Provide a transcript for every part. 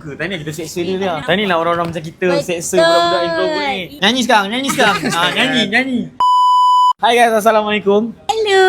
Tadi kita seksa dia lah. Tadi lah orang-orang macam kita Betul. seksa budak-budak introvert ni. Nyanyi sekarang. Nyanyi. Hai guys, Assalamualaikum. Hello.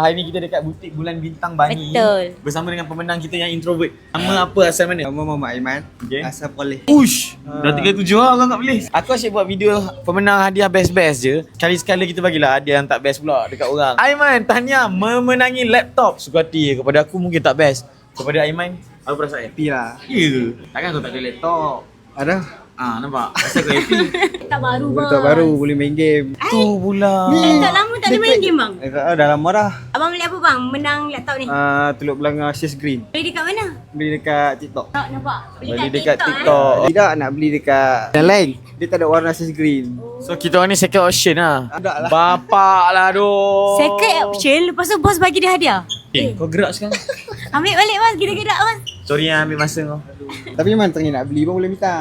Hari ni kita dekat butik Bulan Bintang Bani. Betul. Bersama dengan pemenang kita yang introvert. Nama apa, asal mana? Nama Muhammad Aiman. Okay. Asal Perlis. Ush, dah 37 lah orang kat Perlis. Aku asyik buat video pemenang hadiah best-best je. Sekali-sekala kita bagilah hadiah yang tak best pula dekat orang. Aiman, tahniah memenangi laptop. Suka hati. Kepada aku mungkin tak best. Kepada Aiman, apa perasaan? Happy lah. Ya ke? Takkan kau tak ada laptop? Ada? Nampak? Asal kau happy? Tak baru bang. Laptop baru boleh main game. Tu pula. Laptop lama tak ada main game bang. Dah lama dah. Abang beli apa bang? Menang laptop ni. Teluk Belanga Shares Green. Beli dekat mana? Beli dekat TikTok. Tak nampak. Beli dekat eh. TikTok. Tidak nak beli dekat yang lain. Dia tak ada warna Shares Green. So kita orang ni second option lah. Ada lah. Bapak lah doh. Second option. Lepas tu bos bagi dia hadiah. Kau gerak sekarang. Ambil balik mas. Gerak-gerak mas. Sorry yang ambil masa kau. Tapi memang tengah nak beli pun boleh minta.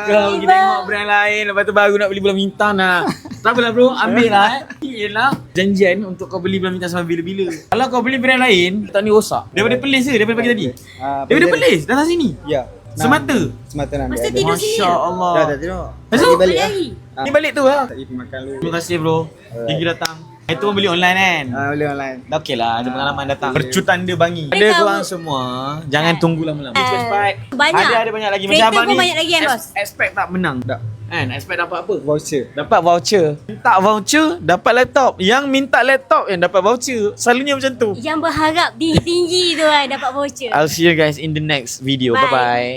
Kau kita tengok brand lain. Lepas tu baru nak beli Bulan Bintang lah. Tak apalah bro, ambil lah Yelah janjian untuk kau beli Bulan Bintang sampai bila-bila. Kalau kau beli brand lain, tak ni rosak. Daripada Perlis ke? Daripada pagi tadi? Daripada Perlis? Datang sini? Ya. Semata? Semata nak ambil. Masa ada. tidur sini. Masya Allah. Dah tidur. Esok? Lagi balik lah. Lagi. Ni balik tu lah. Tak pergi makan dulu. Terima kasih bro. Gigi datang. Itu pun beli online kan? Boleh online. Dah okey lah, ada pengalaman datang. Bercutanda bangi. Ada Ada kamu- korang semua, jangan tunggu lama-lama. Cepat. Banyak. Ada banyak lagi. Kereta Macam abang pun ni, banyak lagi kan, bos? expect tak menang. Tak. Kan? Expect dapat apa? Voucher. Dapat voucher. Minta voucher, dapat laptop. Yang minta laptop yang dapat voucher. Selalunya macam tu. Yang berharap tinggi-tinggi tu kan dapat voucher. I'll see you guys in the next video. Bye. Bye-bye.